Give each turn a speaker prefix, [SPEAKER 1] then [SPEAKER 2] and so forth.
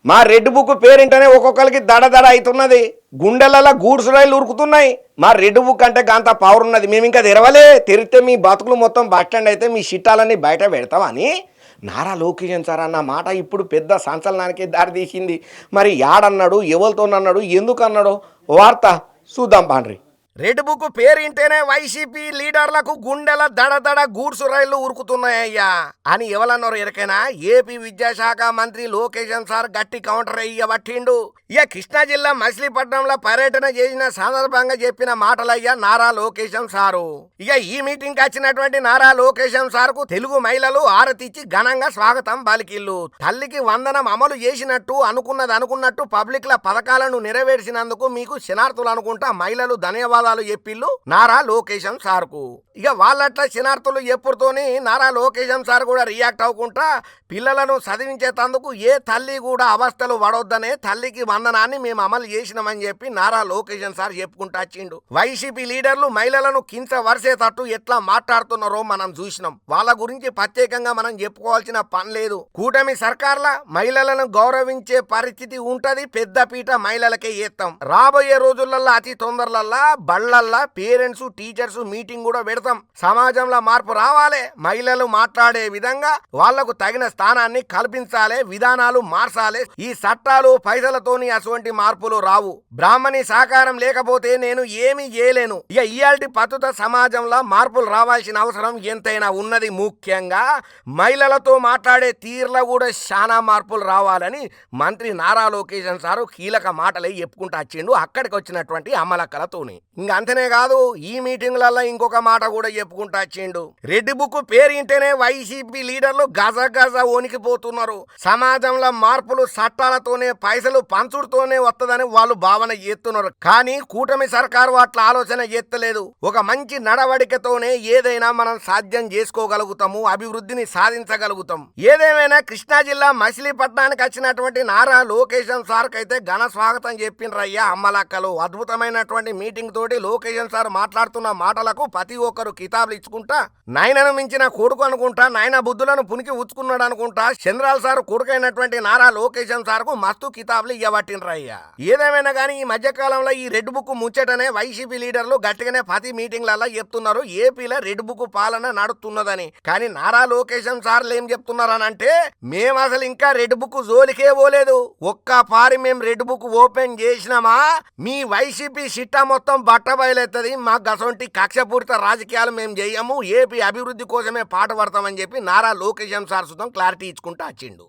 [SPEAKER 1] మా red book పేరింటనే ఒక్కొక్కరికి దడ అవుతున్నది. గుండెలలో గూడ్స్ రైలు ఉరుకుతున్నాయి. మా రెడ్ బుక్ అంటే గంత పవర్ ఉన్నది. మేము ఇంకా తెరవలే. తెరిస్తే మీ బతుకులు మొత్తం బస్టాండ్ అయితే మీ షిట్టాలన్నీ బయట పెడతామని నారా లోకేషన్ సార్ అన్న మాట ఇప్పుడు పెద్ద సంచలనానికి దారితీసింది. మరి యాడన్నాడు, ఎవరితోనన్నాడు, ఎందుకు అన్నాడు వార్త చూద్దాం పాండ్రి. రెడ్ బుక్ పేరింటేనే వైసీపీ లీడర్లకు గుండెల దడ గూడ్స్ రైళ్లు ఉరుకుతున్నాయ్యా అని ఎవరన్నారు ఎరకైనా. ఏపీ విద్యాశాఖ మంత్రి లోకేషన్ సార్ గట్టి కౌంటర్ అయ్యబట్టిండు. ఇక కృష్ణా జిల్లా మచిలీపట్నంలో పర్యటన చేసిన సందర్భంగా చెప్పిన మాటలయ్యా నారా లోకేషన్ సారు. ఇక ఈ మీటింగ్ కి వచ్చినటువంటి నారా లోకేషన్ సార్ కు తెలుగు మహిళలు ఆరతిచ్చి ఘనంగా స్వాగతం పలికిల్లు. తల్లికి వందనం అమలు చేసినట్టు అనుకున్నట్టు పబ్లిక్ ల పథకాలను నెరవేర్చినందుకు మీకు శనార్థులు అనుకుంటా మహిళలు ధన్యవాదాలు చెప్పిల్లు నారా లోకేషన్ సార్ కు. ఇక వాళ్ళట్ల శనార్థులు ఎప్పుడుతోని నారా లోకేషన్ సార్ కూడా రియాక్ట్ అవ్వకుండా పిల్లలను చదివించేందుకు ఏ తల్లి కూడా అవస్థలు పడొద్దనే తల్లికి వందనాన్ని మేము అమలు చేసినామని చెప్పి నారా లోకేషన్ సార్ చెప్పుకుంటా వచ్చిండు. వైసీపీ లీడర్లు మహిళలను కించ వరిసేటట్టు ఎట్లా మాట్లాడుతున్నారో మనం చూసినాం. వాళ్ళ గురించి ప్రత్యేకంగా మనం చెప్పుకోవాల్సిన పని లేదు. కూటమి సర్కార్ల మహిళలను గౌరవించే పరిస్థితి ఉంటది. పెద్ద పీట మహిళలకే ఏత్తాం. రాబోయే రోజులల్లో అతి తొందరలల్లా బళ్ళల్లా పేరెంట్స్ టీచర్స్ మీటింగ్ కూడా పెడతాం. సమాజంలో మార్పు రావాలి. మహిళలు మాట్లాడే విధంగా వాళ్లకు తగిన స్థానాన్ని కల్పించాలి. విధానాలు మార్చాలి. ఈ చట్టాలు పైసలతోని అటువంటి మార్పులు రావు. బ్రాహ్మణి సహకారం లేకపోతే నేను ఏమీ చేయలేను. ఇక ఇయాల్టి పద్ధత సమాజంలో మార్పులు రావాల్సిన అవసరం ఎంతైనా ఉన్నది. ముఖ్యంగా మహిళలతో మాట్లాడే తీరులో కూడా చాలా మార్పులు రావాలని మంత్రి నారా లోకేషన్ సారు కీలక మాటలే చెప్పుకుంటూ వచ్చిండు అక్కడికి వచ్చినటువంటి అమలక్కలతోని. ఇంక అంతనే కాదు, ఈ మీటింగ్లలో ఇంకొక మాట కూడా చెప్పుకుంటూ వచ్చిండు. రెడ్ బుక్ పేరింటేనే వైసీపీ లీడర్లు గజ వణికిపోతున్నారు. సమాజంలో మార్పులు చట్టాలతోనే పైసలు పంచుడుతోనే వస్తుందని వాళ్ళు భావన చేస్తున్నారు. కానీ కూటమి సర్కారు అట్లా ఆలోచన చేస్తలేదు. ఒక మంచి నడవడికతోనే ఏదైనా మనం సాధ్యం చేసుకోగలుగుతాము, అభివృద్ధిని సాధించగలుగుతాం. ఏదేమైనా కృష్ణా జిల్లా మచిలీపట్నానికి వచ్చినటువంటి నారా లోకేషన్ సార్ కైతే ఘన స్వాగతం చెప్పిండ్రయ్యా అమ్మలక్కలు. అద్భుతమైనటువంటి మీటింగ్ తోటి లోకేషన్ సార్ మాట్లాడుతున్న మాటలకు ప్రతి ఒక్కరు కితాబులు ఇచ్చుకుంటా నాయనను మించిన కొడుకు అనుకుంటా, నాయన బుద్ధులను పునికి ఉచ్చుకున్నాడు అనుకుంటా చంద్రాల సార్ కొడుకైనటువంటి నారా లోకేషన్ సార్ కు మస్తు కితాబులు ఇవ్వబట్టినరయ్యా. ఏదేమైనా కానీ ఈ మధ్యకాలంలో ఈ రెడ్ బుక్ ముచ్చటనే వైసీపీ లీడర్లు గట్టిగానే ప్రతి మీటింగ్లలో చెప్తున్నారు. ఏపీలో రెడ్ బుక్ పాలన నడుస్తున్నదని. కానీ నారా లోకేషన్ సార్లు ఏం చెప్తున్నారనంటే, మేము అసలు ఇంకా రెడ్ బుక్ జోలికే పోలేదు. ఒక్క పారి మేము రెడ్ బుక్ ఓపెన్ చేసినామా మీ వైసీపీ సిట్టా మొత్తం బట్టబయలెత్తది. మా గసొంటి కక్షపూరిత రాజకీయాలు మేము చేయము, ఏపీ అభివృద్ధి కోసమే పాటుపడతామని చెప్పి నారా లోకేషన్ సార్ సుతం క్లారిటీ ఇచ్చుకుంటూ వచ్చిండు.